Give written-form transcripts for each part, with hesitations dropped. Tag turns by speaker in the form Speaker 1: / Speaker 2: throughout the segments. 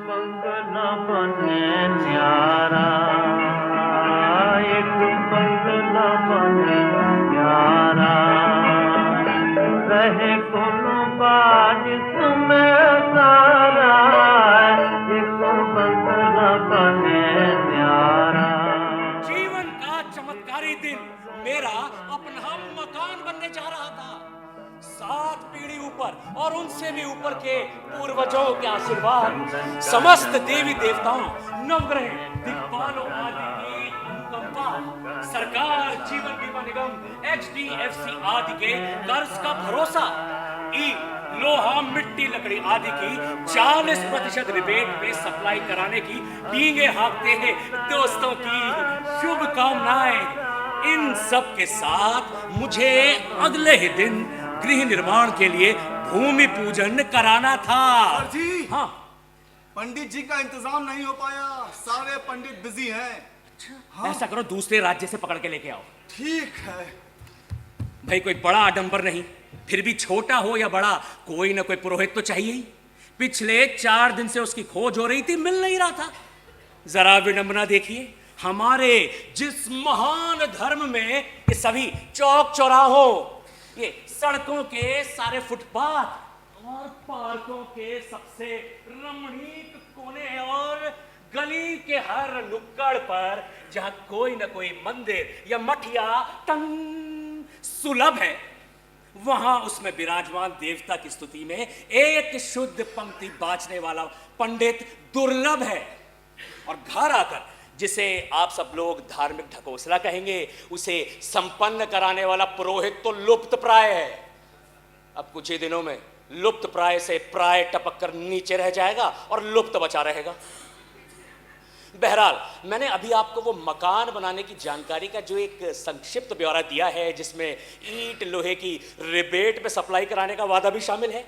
Speaker 1: बंगला बने न्यारा, एक बंगला बने न्यारा, रहे कोनो बाज में सारा, एक बंगला बने न्यारा।
Speaker 2: जीवन का चमत्कारी दिन मेरा अपना मकान बनने जा रहा था। 7 पीढ़ी ऊपर और उनसे भी ऊपर के पूर्वजों के आशीर्वाद, समस्त देवी देवताओं, नवग्रह, दिक्पालों आदि की अनुकंपा, सरकार, जीवन बीमा निगम, HDFC आदि के कर्ज का भरोसा, लोहा, मिट्टी, लकड़ी आदि की 40% रिबेट पे सप्लाई कराने की डींगे हाँकते हैं दोस्तों की शुभकामनाएं। इन सब के साथ मुझे अगले ही दिन गृह निर्माण के लिए भूमि पूजन कराना था।
Speaker 3: सर जी,
Speaker 2: हाँ,
Speaker 3: पंडित जी का इंतजाम नहीं हो पाया, सारे पंडित बिजी हैं।
Speaker 2: हाँ? ऐसा करो, दूसरे राज्य से पकड़ के लेके आओ।
Speaker 3: ठीक है
Speaker 2: भाई, कोई बड़ा आडंबर नहीं, फिर भी छोटा हो या बड़ा, कोई ना कोई पुरोहित तो चाहिए ही। पिछले 4 दिन से उसकी खोज हो रही थी, मिल नहीं रहा था। जरा विडंबना देखिए, हमारे जिस महान धर्म में ये सभी चौक चौराहों, ये सड़कों के सारे फुटपाथ और पार्कों के सबसे रमणीक कोने और गली के हर नुक्कड़ पर जहां कोई न कोई मंदिर या मठ या तंग सुलभ है, वहां उसमें विराजमान देवता की स्तुति में एक शुद्ध पंक्ति बाचने वाला पंडित दुर्लभ है। और घर आकर जिसे आप सब लोग धार्मिक ढकोसला कहेंगे, उसे संपन्न कराने वाला पुरोहित तो लुप्त प्राय है। अब कुछ ही दिनों में लुप्त प्राय से प्राय टपक कर नीचे रह जाएगा और लुप्त बचा रहेगा। बहरहाल, मैंने अभी आपको वो मकान बनाने की जानकारी का जो एक संक्षिप्त ब्यौरा दिया है, जिसमें ईंट लोहे की रिबेट पे सप्लाई कराने का वादा भी शामिल है,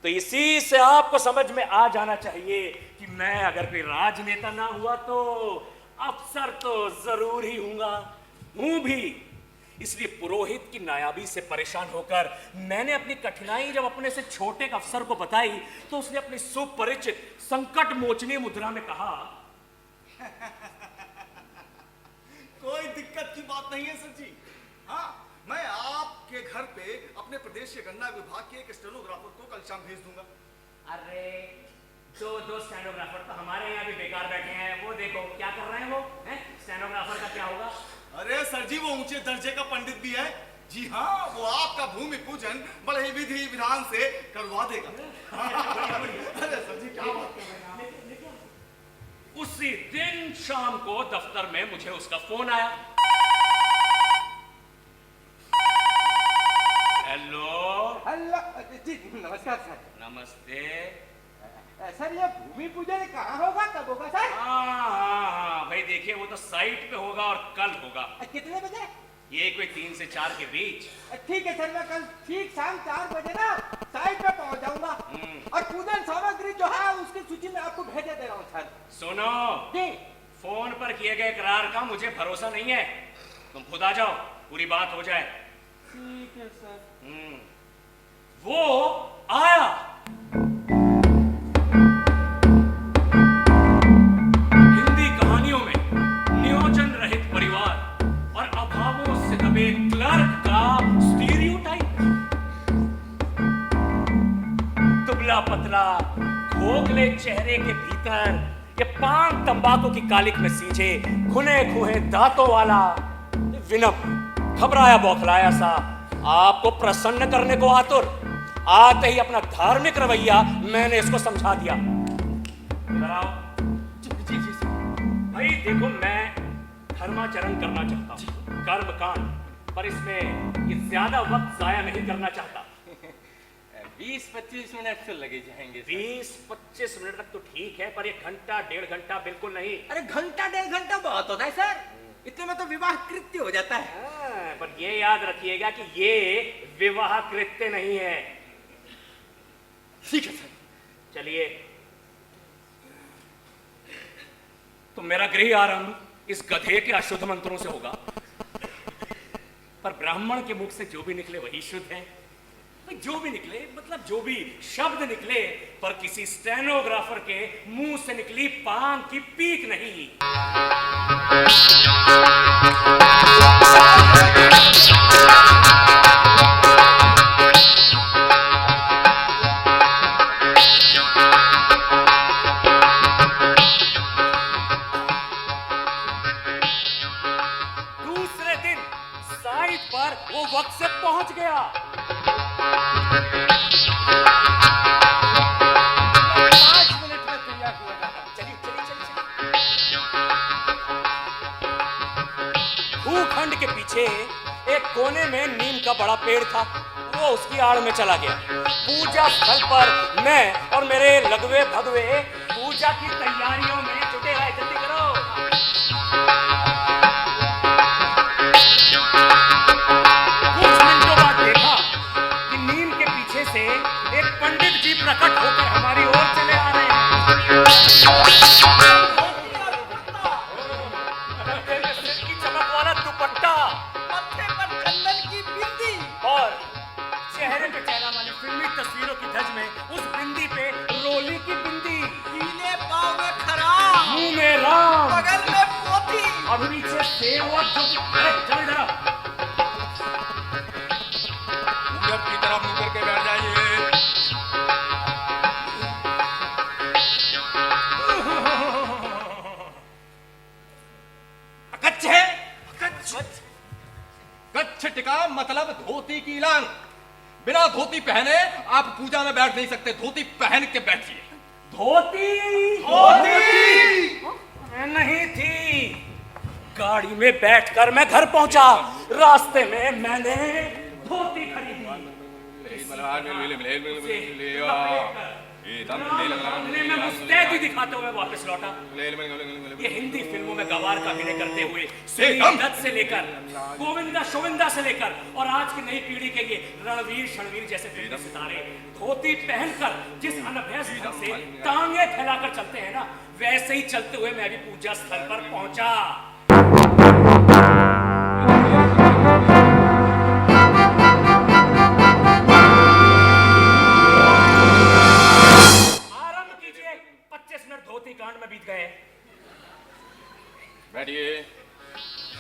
Speaker 2: तो इसी से आपको समझ में आ जाना चाहिए कि मैं अगर कोई राजनेता ना हुआ तो अफसर तो जरूर ही हूं भी। इसलिए पुरोहित की नायाबी से परेशान होकर मैंने अपनी कठिनाई जब अपने से छोटे एक अफसर को बताई, तो उसने अपनी सुपरिचित संकट मोचनी मुद्रा में कहा,
Speaker 3: कोई दिक्कत की बात नहीं है सर जी। हाँ, मैं आपके घर पे अपने प्रदेश के गन्ना विभाग के एक स्टेनोग्राफर को कल शाम भेज दूंगा।
Speaker 2: अरे, दो स्टेनोग्राफर तो हमारे यहाँ भी बेकार बैठे हैं। वो देखो क्या कर रहे हैं वो, हैं? स्टेनोग्राफर का क्या होगा?
Speaker 3: अरे सर जी, वो ऊंचे दर्जे का पंडित भी है। जी हाँ, वो आपका भूमि पूजन बड़े ही विधि विधान से करवा देगा। अरे सर जी, क्या बात कर रहे हैं आप?
Speaker 2: उसी दिन शाम को दफ्तर में मुझे उसका फोन आया। हेलो
Speaker 4: जी, नमस्कार सर।
Speaker 2: नमस्ते
Speaker 4: सर, ये भूमि पूजन कहाँ होगा, कब होगा सर?
Speaker 2: हाँ, भाई देखिए, वो तो साइट पे होगा और कल होगा।
Speaker 4: कितने बजे?
Speaker 2: ये कोई 3 से 4 के बीच।
Speaker 4: ठीक है सर, मैं कल ठीक शाम 4 बजे ना साइट पे पहुंच जाऊंगा और पूजन सामग्री जो है उसकी सूची में आपको भेजे दे रहा हूँ सर।
Speaker 2: सुनो
Speaker 4: जी,
Speaker 2: फोन पर किए गए इकरार का मुझे भरोसा नहीं है, तुम खुद आ जाओ, पूरी बात हो जाए।
Speaker 4: ठीक है सर।
Speaker 2: वो आया। हिंदी कहानियों में नियोजन रहित परिवार और अभावों से दबे क्लर्क का स्टीरियोटाइप। दुबला पतला खोखले चेहरे के भीतर ये पान तंबाकू की कालिक में सींचे खुने खुए दांतों वाला विनम्र, घबराया बौखलाया सा, आपको प्रसन्न करने को आतुर। आते ही अपना धार्मिक रवैया मैंने इसको समझा दिया। इधर आओ।
Speaker 4: जी
Speaker 2: भाई देखो, मैं धर्माचरण करना चाहता हूँ, कर्म कांड, पर इसमें ये ज्यादा वक्त जाया नहीं करना चाहता।
Speaker 4: 20-25 मिनट तो लगे जाएंगे।
Speaker 2: 20-25 मिनट तक तो ठीक है, पर 1 घंटा 1.5 घंटा बिल्कुल नहीं।
Speaker 4: अरे, घंटा 1.5 घंटा बहुत होता है सर, इतने में तो विवाह कृत्य हो जाता है।
Speaker 2: पर ये याद रखिएगा कि ये विवाह कृत्य नहीं है।
Speaker 4: ठीक है सर।
Speaker 2: चलिए, तो मेरा गृह आरंभ इस गधे के अशुद्ध मंत्रों से होगा, पर ब्राह्मण के मुख से जो भी निकले वही शुद्ध है। जो भी निकले, मतलब जो भी शब्द निकले, पर किसी स्टेनोग्राफर के मुंह से निकली पांग की पीक नहीं। दूसरे दिन साइट पर वो वक्त से पहुंच गया।
Speaker 4: 5 मिनट में तैयार किया जाता।
Speaker 2: चलिए चलिए चलिए चलिए। भूखंड के पीछे एक कोने में नीम का बड़ा पेड़ था, वो उसकी आड़ में चला गया। पूजा स्थल पर मैं और मेरे लगवे भगवे पूजा की तैयारियों में जुटे रहे। जल्दी करो। कुछ मिनटों बाद देखा कि नीम के पीछे से एक पंडित जी प्रकट होकर हमारी ओर चले आ रहे हैं। सिर की चमक वाला दुपट्टा
Speaker 4: मत्थे पर चंदन की बिंदी
Speaker 2: और चेहरे पे चेहरा वाली फिल्मी तस्वीरों की धज में उस बिंदी पे रोली की बिंदी,
Speaker 4: पीले पाँव में खराम,
Speaker 2: मुंह में राम,
Speaker 4: बगल में पोथी
Speaker 2: और नीचे सेव और जो अरे चलो इधर आओ।
Speaker 3: उधर की तरफ मुंह करके बैठ जाइए।
Speaker 2: कच्छ है।
Speaker 5: कच्छ टिका मतलब धोती की लांग। बिना धोती पहने आप पूजा में बैठ नहीं सकते, धोती पहन के बैठिए।
Speaker 2: धोती नहीं थी। गाड़ी में बैठकर मैं घर पहुंचा। रास्ते में मैंने धोती खरीदी। सामने में मुस्तैदी दिखाते हुए वापस लौटा। ये हिंदी फिल्मों में गवार का अभिनय करते हुए सुनील दत्त से लेकर गोविंदा शोविंदा से लेकर और आज की नई पीढ़ी के लिए रणवीर शणवीर जैसे फिल्मी सितारे धोती पहनकर जिस अनभ्यस ढंग से टांगे फैलाकर चलते हैं ना, वैसे ही चलते हुए मैं भी पूजा स्थल पर पहुंचा। आरंभ कीजिए। 25 मिनट धोती कांड में बीत गए।
Speaker 5: बैठिए।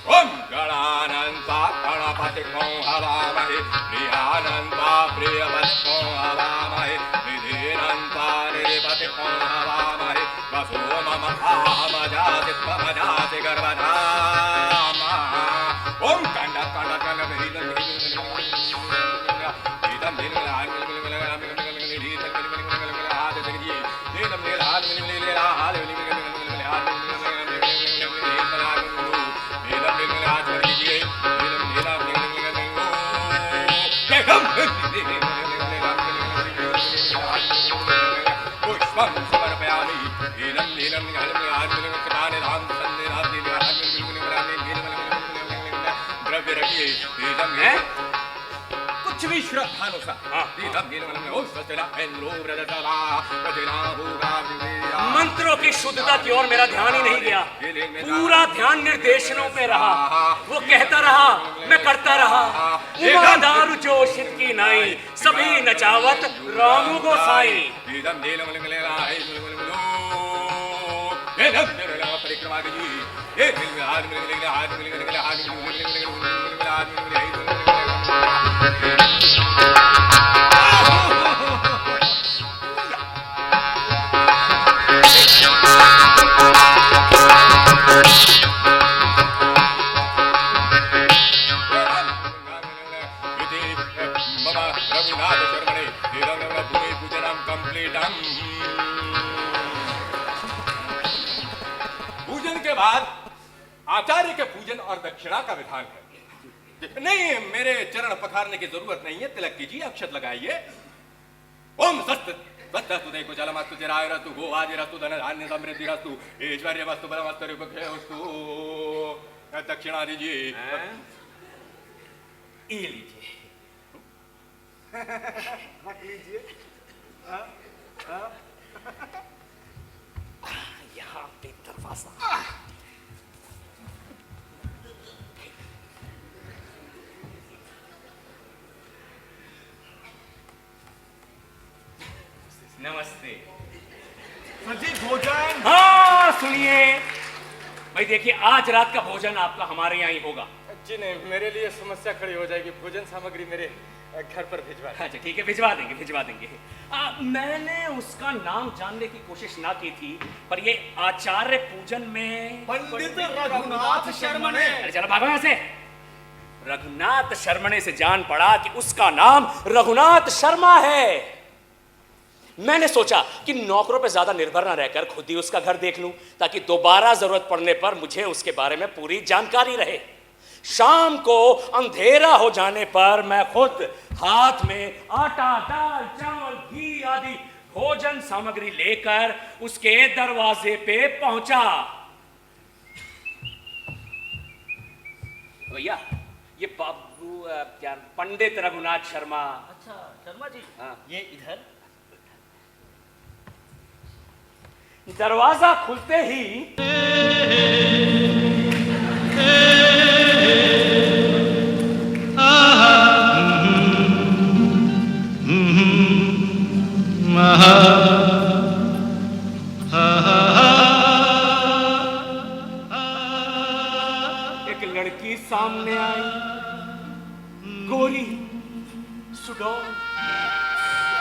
Speaker 5: ओम गणानंता गणपति को हवामहे, प्रियानंता प्रियपति को हवामहे, निधिनंता निधिपति को हवामहे, वसो मम आमजाति त्वमजाति गर्भधामा। ओम कंड कंड कंड हीदम कुछ भी श्रद्धानुसार
Speaker 2: मंत्रों की शुद्धता की ओर मेरा ध्यान ही नहीं गया। पूरा ध्यान निर्देशनों पे रहा। वो कहता रहा, मैं करता रहा। उमा दारू जोशित की नाई, सभी नचावत रामू गोसाई।
Speaker 5: परिक्रमा पूजन के बाद आचार्य के पूजन और दक्षिणा का विधान है। नहीं, मेरे चरण पखारने की जरूरत नहीं है। तिलक कीजिए, अक्षत लगाइए। ओम सस्त वस्तु देखो जलमस्तु चिरायरस्तु गोवादिरस्तु धन धान्य समृद्धिरस्तु ऐश्वर्यवस्तु बलमस्तु रिपुक्षयस्तु। दक्षिणा दीजिए।
Speaker 2: ये लीजिए।
Speaker 4: रख लीजिए।
Speaker 2: यहाँ पे दरवाजा। नमस्ते।
Speaker 3: सर जी भोजन।
Speaker 2: हाँ सुनिए भाई, देखिए आज रात का भोजन आपका हमारे यहाँ ही होगा।
Speaker 5: जी नहीं, मेरे लिए समस्या खड़ी हो जाएगी। भोजन सामग्री मेरे घर पर भिजवा दें।
Speaker 2: अच्छा ठीक है, भिजवा देंगे भिजवा देंगे। मैंने उसका नाम जानने की कोशिश ना की थी, पर ये आचार्य पूजन में
Speaker 3: पंडित रघुनाथ शर्मणे।
Speaker 2: अरे चलो भागो यहाँ से। रघुनाथ शर्मणे से जान पड़ा कि उसका नाम रघुनाथ शर्मा है। मैंने सोचा कि नौकरों पे ज्यादा निर्भर ना रहकर खुद ही उसका घर देख लूं, ताकि दोबारा जरूरत पड़ने पर मुझे उसके बारे में पूरी जानकारी रहे। शाम को अंधेरा हो जाने पर मैं खुद हाथ में आटा, दाल, चावल, घी आदि भोजन सामग्री लेकर उसके दरवाजे पे पहुंचा। भैया ये बाबू क्या पंडित रघुनाथ शर्मा।
Speaker 6: अच्छा शर्मा जी,
Speaker 2: हाँ।
Speaker 6: ये इधर।
Speaker 2: दरवाजा खुलते ही एक लड़की सामने आई, गोरी, सुडौल,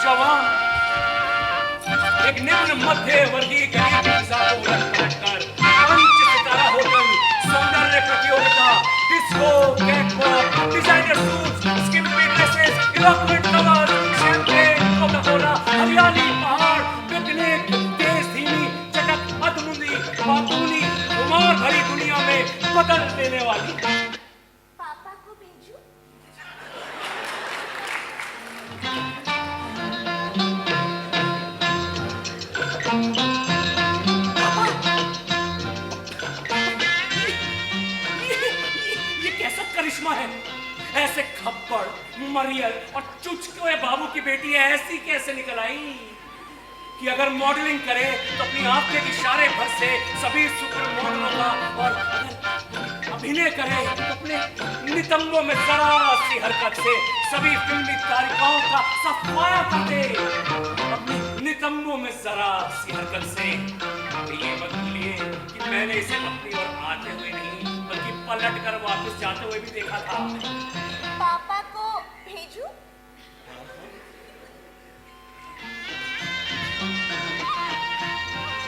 Speaker 2: जवान, एक निम्न मध्य वर्गीय गरीब इंसान को उलट-पलट कर पंच सितारा होटल, सौंदर्य प्रतियोगिता, disco, catwalk, designer suits, skimpy dresses, eloquent covers, champagne, Coca Cola, हरियाली, पहाड़, पिकनिक, तेज धीमी, चटक, अधमुंदी, बातूनी, खुमार भरी दुनिया में बदल देने वाली।
Speaker 7: पापा को भेजूं?
Speaker 2: ये कैसा करिश्मा है? ऐसे खप्पड़, मरियल और चुचके बाबू की बेटी ऐसी कैसे निकल आई कि अगर मॉडलिंग करे तो अपनी आंख के इशारे भर से सभी सुपर मॉडलों का, और अगर अभिनय करे तो अपने नितंबों में जरा सी हरकत से सभी फिल्मी तारिकाओं का सफाया कर दे। अपने नितंबों में जरा सी हरकत से। तो ये मत भूलिए कि मैंने इसे अपनी ओर आते हुए नहीं बल्कि पलट कर वापस जाते हुए भी देखा था।
Speaker 7: पापा को भेजूं?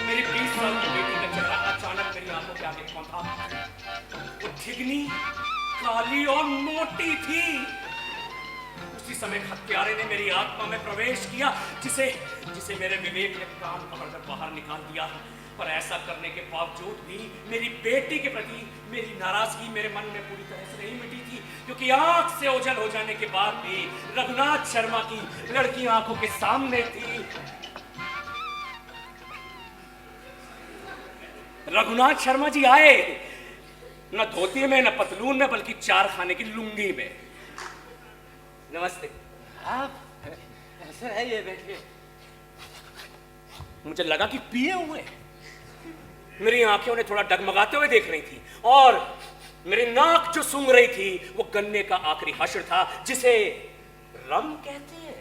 Speaker 2: मेरी 20 साल की बेटी का चेहरा अचानक मेरी आंखों के आगे पहुंचा। वो ठिगनी, काली और मोटी थी। उसी समय हत्यारे ने मेरी आत्मा में प्रवेश किया, जिसे मेरे विवेक ने कान पकड़कर बाहर निकाल दिया। पर ऐसा करने के बावजूद भी मेरी बेटी के प्रति मेरी नाराजगी मेरे मन में पूरी तरह से नहीं मिटी थी, क्योंकि आंख से ओझल हो जाने के बाद भी रघुनाथ शर्मा की लड़की आंखों के सामने थी। रघुनाथ शर्मा जी आए, न धोती में, न पतलून में, बल्कि 4 खाने की लुंगी में। नमस्ते।
Speaker 6: आप ऐसे है, ये बैठिए।
Speaker 2: मुझे लगा कि पिए हुए। मेरी आंखें उन्हें थोड़ा डगमगाते हुए देख रही थी, और मेरी नाक जो सूंघ रही थी वो गन्ने का आखिरी हश्र था, जिसे रम कहते हैं।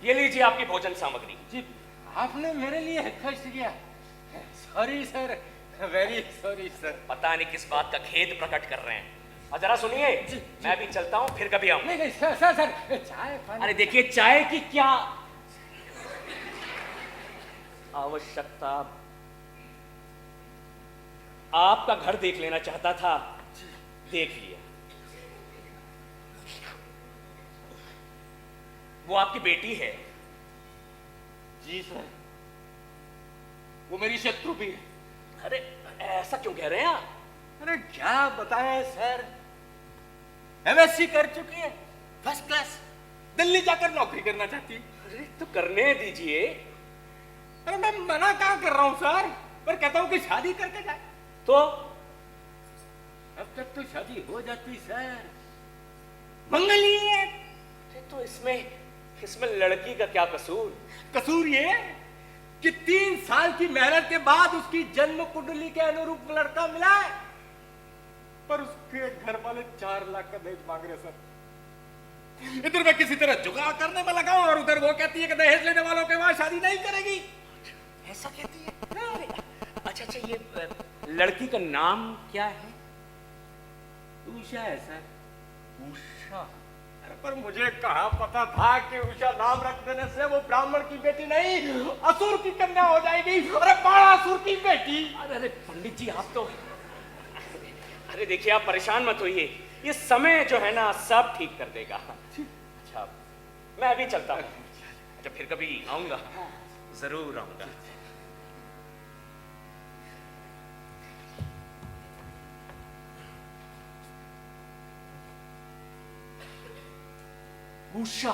Speaker 2: ये लीजिए आपकी भोजन सामग्री।
Speaker 6: जी आपने मेरे लिए कष्ट किया। Sorry sir, very sorry sir.
Speaker 2: पता नहीं किस बात का खेद प्रकट कर रहे हैं। और जरा सुनिए, मैं भी चलता हूं, फिर कभी आऊं।
Speaker 6: नहीं सर सर सर, चाय पानी।
Speaker 2: अरे देखिए, चाय की क्या आवश्यकता। आपका घर देख लेना चाहता था, देख लिया। वो आपकी बेटी है।
Speaker 6: जी सर, वो मेरी शत्रु भी है।
Speaker 2: अरे ऐसा क्यों कह रहे हैं आप?
Speaker 6: अरे क्या बताएं सर, एमएससी कर चुकी है, फर्स्ट क्लास, दिल्ली जाकर नौकरी करना चाहती है।
Speaker 2: अरे तो करने दीजिए।
Speaker 6: अरे मैं मना क्या कर रहा हूँ सर, पर कहता हूँ कि शादी करके जाए।
Speaker 2: तो
Speaker 6: अब तक तो शादी हो जाती सर, मंगली है।
Speaker 2: अरे तो इसमें लड़की का क्या कसूर?
Speaker 6: कसूर ये कि 3 साल की मेहनत के बाद उसकी जन्म कुंडली के अनुरूप लड़का मिला है, पर उसके घर वाले 4 लाख का दहेज मांग रहे सर।
Speaker 5: इधर मैं किसी तरह जुगाड़ करने में लगा हूं और उधर वो कहती है कि दहेज लेने वालों के वहां शादी नहीं करेगी।
Speaker 2: ऐसा कहती है? अच्छा अच्छा, ये लड़की का नाम क्या है? उषा है सर।
Speaker 5: उषा? अरे पर मुझे कहाँ पता था कि उषा नाम रख देने से वो ब्राह्मण की बेटी नहीं असुर की कन्या हो जाएगी। अरे बाणासुर की बेटी।
Speaker 2: अरे पंडित जी आप तो, अरे देखिए आप परेशान मत होइए, ये समय जो है ना सब ठीक कर देगा। अच्छा मैं अभी चलता हूँ, अच्छा फिर कभी आऊंगा, जरूर आऊंगा। उषा,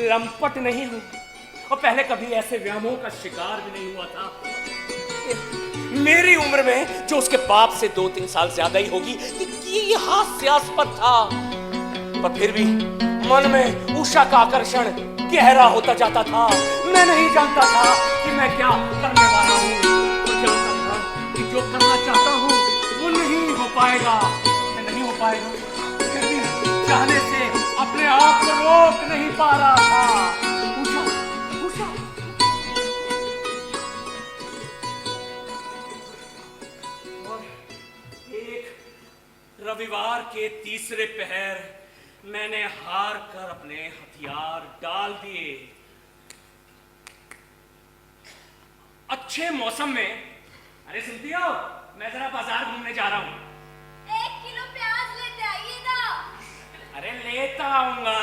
Speaker 2: लंपट नहीं हूं और पहले कभी ऐसे व्यामों का शिकार भी नहीं हुआ था। मेरी उम्र में जो उसके बाप से 2-3 साल ज्यादा ही होगी, ये हास्यास्पद था, पर फिर भी मन में उषा का आकर्षण गहरा होता जाता था। मैं नहीं जानता था कि मैं क्या करने वाला हूँ, तो जानता था कि जो करना चाहता हूँ वो नहीं हो पाएगा, नहीं हो पाएगा। फिर भी चाहने से अपने आप को रोक नहीं पा रहा था। उषा, उषा। और एक रविवार के तीसरे पहर मैंने हार कर अपने हथियार डाल दिए। अच्छे मौसम में, अरे सुनती हो, मैं जरा बाजार घूमने जा रहा हूं।
Speaker 7: 1 किलो प्याज लेते आइएगा।
Speaker 2: अरे लेता आऊंगा।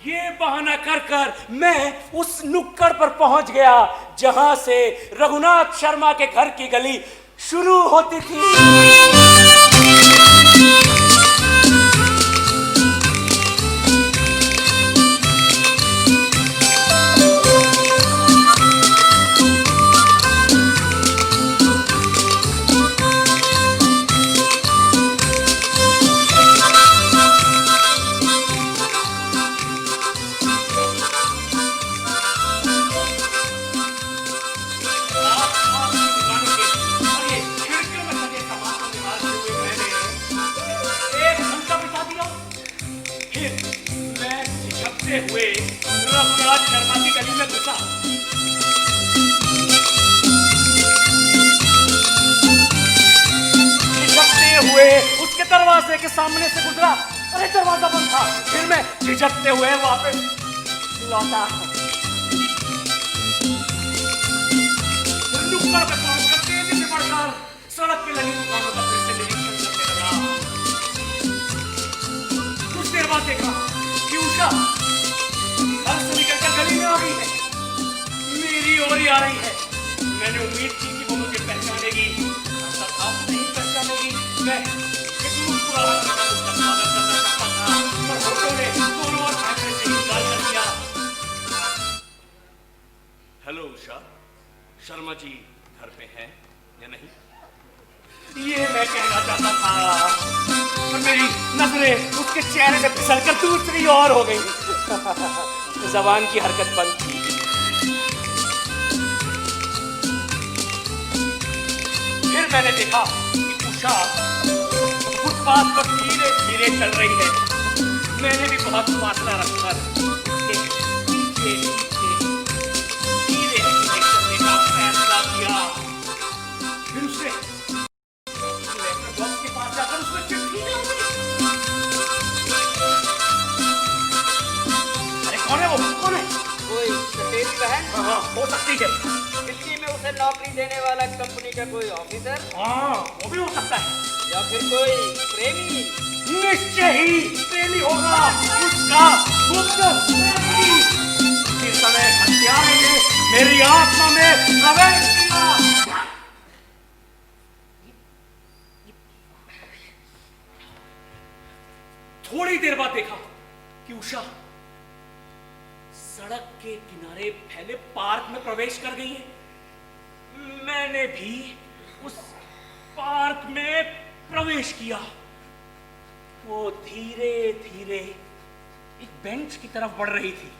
Speaker 2: ये बहाना कर कर मैं उस नुक्कड़ पर पहुंच गया जहां से रघुनाथ शर्मा के घर की गली शुरू होती थी। हुए रघुनाथ शर्मा की गली में घुसा। झिझकते हुए उसके दरवाजे के सामने से गुजरा। अरे दरवाजा बंद था। फिर मैं झिझकते हुए वापस लौटा। नुक्कड़ पे पहुंचकर तेजी से बढ़कर सड़क पे लगी दुकानों का फिर से निरीक्षण करने लगा। कुछ देर बाद देखा कि उषा घर से निकलकर गली में आ गई है, मेरी ओर ही आ रही है। मैंने उम्मीद की कि वो मुझे पहचानेगी, नहीं पहचानेगी। मैं एक मुस्कुराहट के साथ उसका स्वागत करना चाहता था, पर होठों ने दोनों ओर झांकने से इनकार कर दिया। हेलो उषा, शर्मा जी घर पे हैं या नहीं? ये मैं कहना चाहता था, पर मेरी नजरें उसके चेहरे से फिसलकर दूसरी ओर हो गई। जबान की हरकत बंद थी। फिर मैंने देखा कि उषा फुटपाथ पर धीरे धीरे चल रही है। मैंने भी बहुत फासला रखकर उसके पीछे धीरे धीरे चलने का फैसला किया। फिर उसने बॉक्स के पास जाकर उसमें चिट्ठी डाली। कौन है वो? कौन है?
Speaker 4: कोई सफेदी बहन?
Speaker 2: हाँ, हो सकती है।
Speaker 4: दिल्ली में उसे नौकरी देने वाला कंपनी का कोई ऑफिसर?
Speaker 2: हाँ, वो भी हो सकता है।
Speaker 6: या फिर कोई प्रेमी?
Speaker 2: निश्चय ही प्रेमी होगा, उसका गुप्त प्रेमी। इस समय हत्यारे ने मेरी आत्मा में प्रवेश किया। थोड़ी देर बाद देखा कि उषा सड़क के किनारे फैले पार्क में प्रवेश कर गई है। मैंने भी उस पार्क में प्रवेश किया। वो धीरे धीरे एक बेंच की तरफ बढ़ रही थी।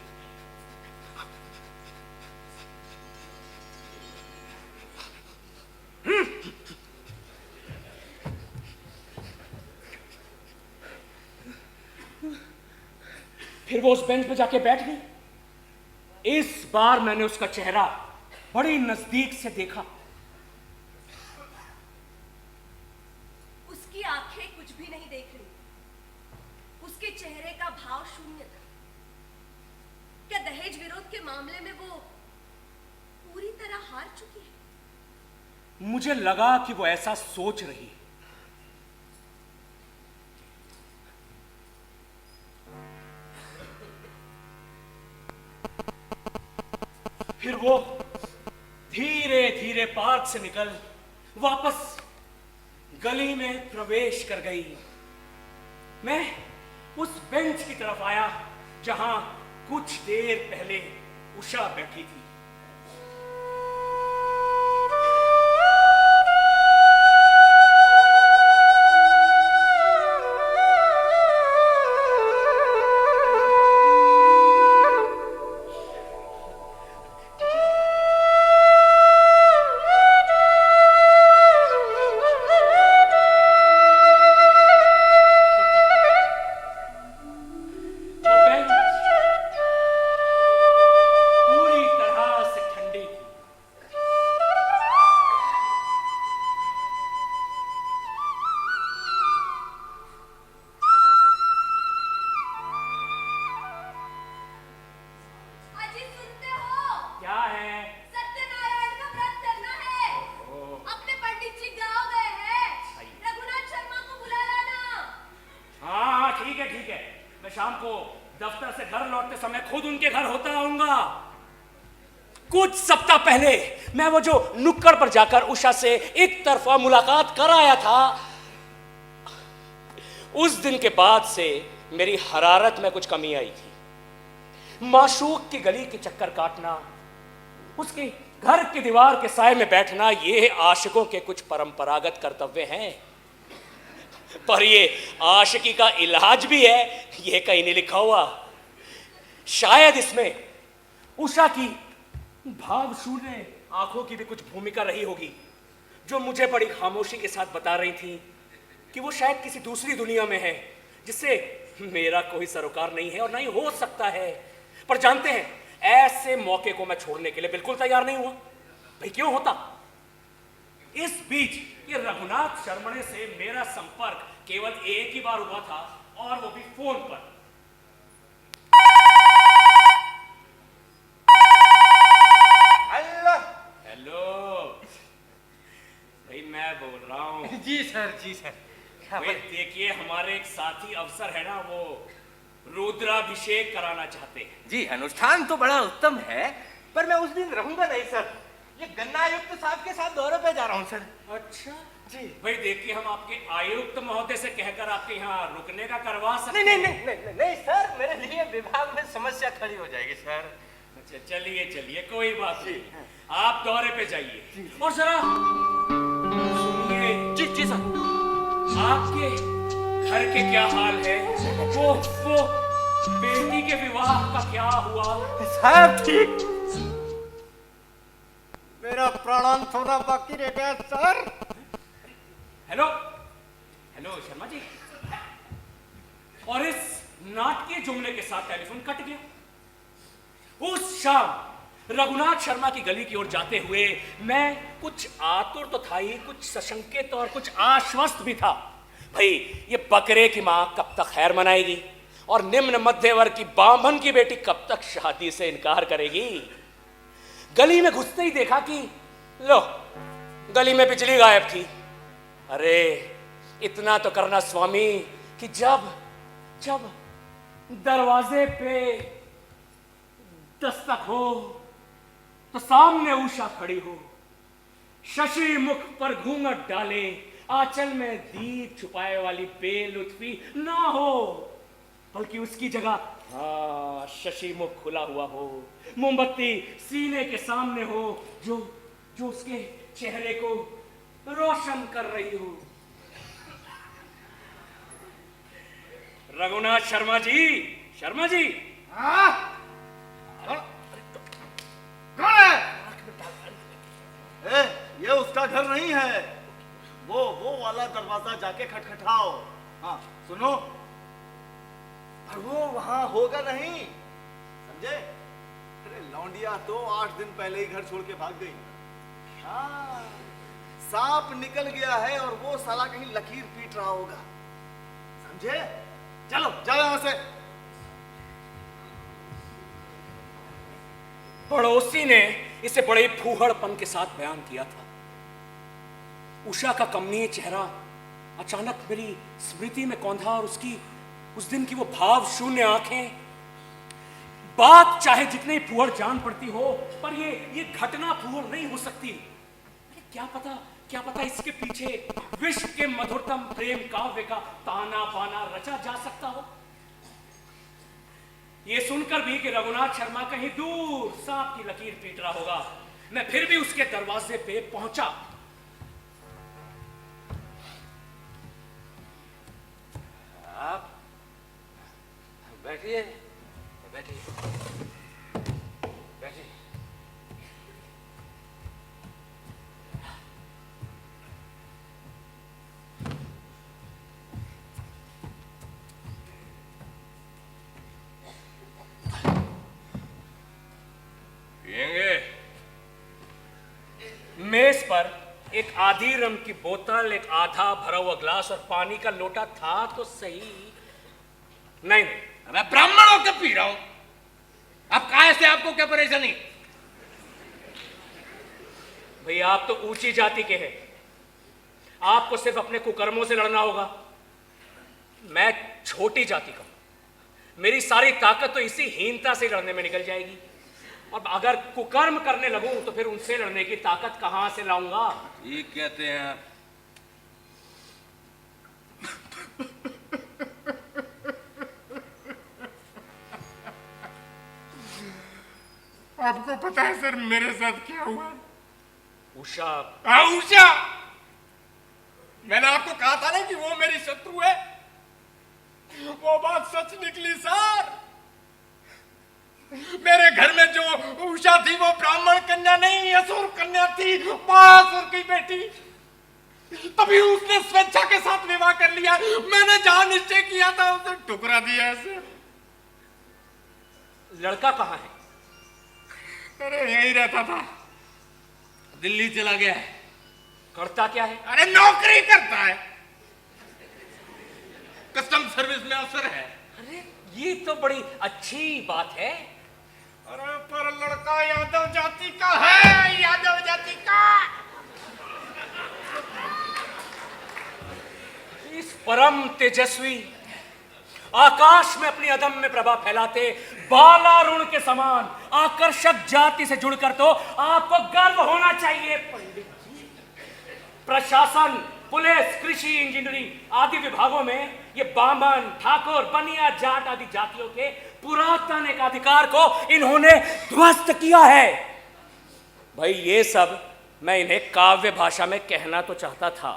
Speaker 2: फिर वो उस बेंच पे जाके बैठ गई। इस बार मैंने उसका चेहरा बड़ी नजदीक से देखा।
Speaker 7: उसकी आंखें कुछ भी नहीं देख रही, उसके चेहरे का भाव शून्य था। क्या दहेज विरोध के मामले में वो पूरी तरह हार चुकी है?
Speaker 2: मुझे लगा कि वो ऐसा सोच रही है। फिर वो धीरे धीरे पार्क से निकल वापस गली में प्रवेश कर गई। मैं उस बेंच की तरफ आया जहां कुछ देर पहले उषा बैठी थी। शाम को दफ्तर से घर लौटते समय खुद उनके घर होता आऊंगा। कुछ सप्ताह पहले मैं वो जो नुक्कड़ पर जाकर उषा से एक तरफा मुलाकात कर आया था, उस दिन के बाद से मेरी हरारत में कुछ कमी आई थी। माशूक की गली के चक्कर काटना, उसके घर की दीवार के साए में बैठना, ये आशिकों के कुछ परंपरागत कर्तव्य हैं। पर ये आशिकी का इलाज भी है, ये कहीं नहीं लिखा हुआ। शायद इसमें उषा की भावशून्य आंखों की भी कुछ भूमिका रही होगी, जो मुझे बड़ी खामोशी के साथ बता रही थी कि वो शायद किसी दूसरी दुनिया में है, जिससे मेरा कोई सरोकार नहीं है और नहीं हो सकता है। पर जानते हैं, ऐसे मौके को मैं छोड़ने के लिए बिल्कुल तैयार नहीं हुआ। भाई क्यों होता? इस बीच ये रघुनाथ शर्मणे से मेरा संपर्क केवल एक ही बार हुआ था, और वो भी फोन पर। हेलो भाई, मैं बोल रहा हूँ।
Speaker 6: जी सर, जी सर।
Speaker 2: भाई देखिए, हमारे एक साथी अफसर है ना, वो रुद्राभिषेक कराना चाहते हैं।
Speaker 6: जी, अनुष्ठान तो बड़ा उत्तम है, पर मैं उस दिन रहूंगा नहीं सर। ये गन्ना आयुक्त साहब के साथ दौरे पे जा रहा हूँ सर।
Speaker 2: अच्छा
Speaker 6: जी
Speaker 2: भाई, देखिए हम आपके आयुक्त महोदय से कहकर आपके यहाँ रुकने का करवा सकते
Speaker 6: नहीं
Speaker 2: हैं।
Speaker 6: नहीं नहीं नहीं नहीं सर, मेरे लिए विभाग में समस्या खड़ी हो जाएगी सर।
Speaker 2: अच्छा चलिए चलिए, कोई बात नहीं, आप दौरे पे जाइए। और जरा सुनिए।
Speaker 6: जी जी सर।
Speaker 2: आपके घर के क्या हाल है? वो बेटी के विवाह का क्या हुआ?
Speaker 6: सब ठीक।
Speaker 4: मेरा प्राणांत होना बाकी रह गया sir.
Speaker 2: Hello hello Sharma ji. और इस नाटकीय जुमले के साथ टेलीफोन कट गया। उस शाम रघुनाथ शर्मा की गली की ओर जाते हुए मैं कुछ आतुर तो था ही, कुछ सशंकित और कुछ आश्वस्त भी था। भाई ये बकरे की मां कब तक खैर मनाएगी, और निम्न मध्य वर्ग की बामन की बेटी कब तक शादी से इनकार करेगी। गली में घुसते ही देखा कि लो, गली में बिजली गायब थी। अरे इतना तो करना स्वामी कि जब जब दरवाजे पे दस्तक हो तो सामने उषा खड़ी हो, शशि मुख पर घूंघट डाले, आंचल में दीप छुपाए वाली बेलुत्फी ना हो, बल्कि उसकी जगह शशि मुख खुला हुआ हो, मोमबत्ती सीने के सामने हो जो जो उसके चेहरे को रोशन कर रही हो। रघुनाथ शर्मा जी
Speaker 3: हाँ? कौन है? ये उसका घर नहीं है। वो वाला दरवाजा जाके खटखटाओ। हाँ सुनो, और वो वहां होगा नहीं, समझे? अरे लौंडिया तो 8 दिन पहले ही घर छोड़ के भाग गई। हाँ, सांप निकल गया है और वो साला कहीं लकीर पीट रहा होगा, समझे? चलो जाओ यहां से।
Speaker 2: पड़ोसी ने इसे बड़े फूहड़पन के साथ बयान किया था। उषा का कमनीय चेहरा अचानक मेरी स्मृति में कौंधा और उसकी उस दिन की वो भाव शून्य आंखें। बात चाहे जितनी फूहड़ जान पड़ती हो, पर ये घटना फूहड़ नहीं हो सकती। क्या पता इसके पीछे विश्व के मधुरतम प्रेम काव्य का ताना बाना रचा जा सकता हो। ये सुनकर भी कि रघुनाथ शर्मा कहीं दूर सांप की लकीर पीट रहा होगा, मैं फिर भी उसके दरवाजे पे पहुंचा।
Speaker 6: आप बैठिए बैठिए बैठिए।
Speaker 2: मेज पर एक आधी रम की बोतल, एक आधा भरा हुआ ग्लास और पानी का लोटा था तो सही। नहीं,
Speaker 5: मैं ब्राह्मण होकर पी रहा हूं। अब काहे से आपको क्या परेशानी?
Speaker 2: भैया आप तो ऊंची जाति के हैं, आपको सिर्फ अपने कुकर्मों से लड़ना होगा। मैं छोटी जाति का हूं, मेरी सारी ताकत तो इसी हीनता से लड़ने में निकल जाएगी। और अगर कुकर्म करने लगूं तो फिर उनसे लड़ने की ताकत कहां से लाऊंगा?
Speaker 5: ठीक कहते हैं आप।
Speaker 8: आपको पता है सर मेरे साथ क्या हुआ?
Speaker 2: उषा।
Speaker 8: उषा, मैंने आपको कहा था ना कि वो मेरी शत्रु है। वो बात सच निकली सर। मेरे घर में जो उषा थी वो ब्राह्मण कन्या नहीं, असुर कन्या थी, महासुर की बेटी। तभी उसने स्वेच्छा के साथ विवाह कर लिया। मैंने जहां निश्चय किया था उसे ठुकरा दिया ऐसे।
Speaker 2: लड़का कहाँ है?
Speaker 8: अरे यही रहता था,
Speaker 5: दिल्ली चला गया है।
Speaker 2: करता क्या है?
Speaker 8: अरे नौकरी करता है,
Speaker 5: कस्टम सर्विस में अफसर है।
Speaker 2: अरे ये तो बड़ी अच्छी बात है।
Speaker 8: अरे पर लड़का यादव जाति का है, यादव जाति का।
Speaker 2: इस परम तेजस्वी आकाश में अपनी अदम्य प्रभा फैलाते बालारुण के समान आकर्षक जाति से जुड़कर तो आपको गर्व होना चाहिए पंडित जी। प्रशासन, पुलिस, कृषि, इंजीनियरिंग आदि विभागों में ये बामन, ठाकुर, बनिया, जाट आदि जातियों के पुरातन एक अधिकार को इन्होंने ध्वस्त किया है। भाई ये सब मैं इन्हें काव्य भाषा में कहना तो चाहता था,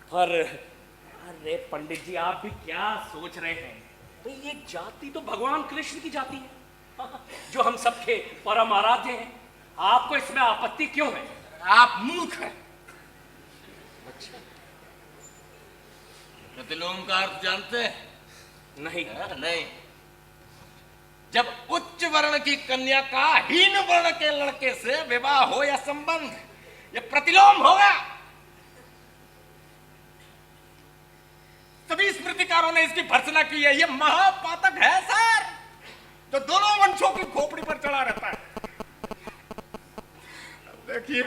Speaker 2: पर अरे पंडित जी आप भी क्या सोच रहे हैं? भाई ये जाति तो भगवान कृष्ण की जाति है जो हम सबके परम आराध्य हैं। आपको इसमें आपत्ति क्यों है?
Speaker 8: आप मूर्ख हैं।
Speaker 5: प्रतिलोम का अर्थ जानते हैं?
Speaker 2: नहीं।
Speaker 5: नहीं। जब उच्च वर्ण की कन्या का हीन वर्ण के लड़के से विवाह हो या संबंध, यह प्रतिलोम होगा। सभी स्मृतिकारों ने इसकी भर्त्सना की है। यह महापातक है सर, जो दोनों वंशों की खोपड़ी पर चढ़ा रहता है।
Speaker 8: देखिए,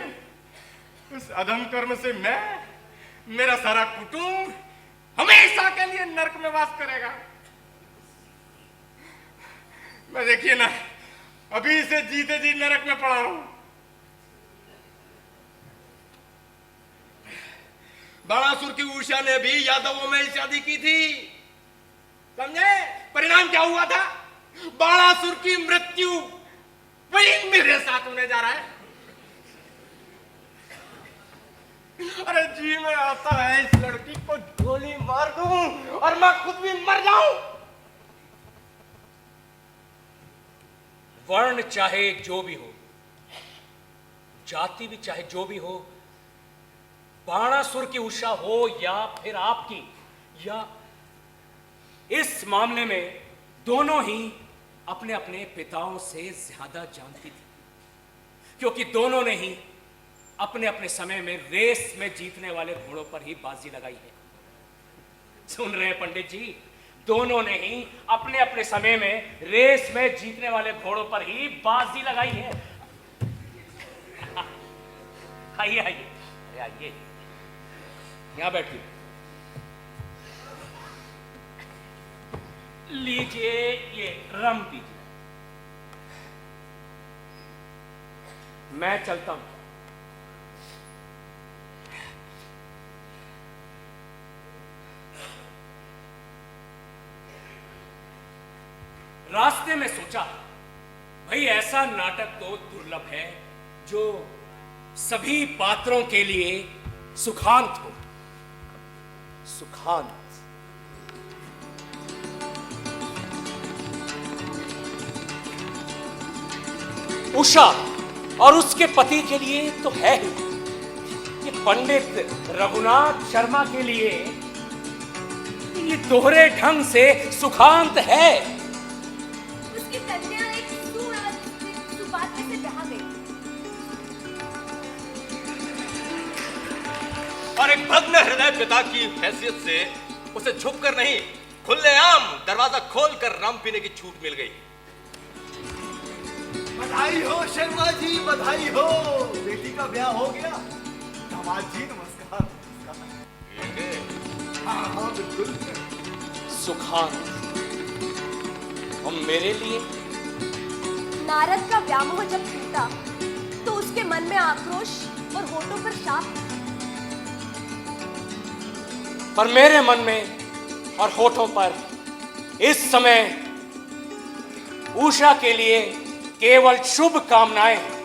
Speaker 8: उस अधम कर्म से मैं, मेरा सारा कुटुंब, हमेशा के लिए नरक में वास करेगा। मैं देखिए ना, अभी से जीते जी नरक में पड़ा हूं। बाणासुर की उषा ने भी यादवों में शादी की थी, समझे? परिणाम क्या हुआ था? बाणासुर की मृत्यु वही मेरे साथ होने जा रहा है। अरे जी में आता है इस लड़की को गोली मार दूं और मैं खुद भी मर जाऊं।
Speaker 2: वर्ण चाहे जो भी हो, जाति भी चाहे जो भी हो, बाणासुर की उषा हो या फिर आपकी, या इस मामले में दोनों ही अपने अपने पिताओं से ज्यादा जानती थी, क्योंकि दोनों ने ही अपने अपने समय में रेस में जीतने वाले घोड़ों पर ही बाजी लगाई है। सुन रहे हैं पंडित जी? दोनों ने ही अपने अपने समय में रेस में जीतने वाले घोड़ों पर ही बाजी लगाई है। आइए आइए, अरे आइए, यहां बैठिए। लीजिए ये रम पीजिए। मैं चलता हूं। रास्ते में सोचा, भाई ऐसा नाटक तो दुर्लभ है जो सभी पात्रों के लिए सुखांत हो। सुखांत। उषा और उसके पति के लिए तो है ही, ये पंडित रघुनाथ शर्मा के लिए ये दोहरे ढंग से सुखांत है।
Speaker 7: उसकी कन्या एक सुपात्र से ब्याह गई
Speaker 5: और एक भग्न हृदय पिता की हैसियत से उसे झुककर नहीं, खुलेआम दरवाजा खोलकर रम पीने की छूट मिल गई।
Speaker 3: बधाई हो शर्मा जी, बधाई हो। बेटी का ब्याह हो गया। दामाद जी नमस्कार। हाँ हाँ बिल्कुल।
Speaker 2: सुखांत और मेरे लिए?
Speaker 7: नारद का व्यामोह जब टूटा तो उसके मन में आक्रोश और होठों पर शाप।
Speaker 2: पर मेरे मन में और होठों पर इस समय उषा के लिए केवल शुभ कामनाएं हैं।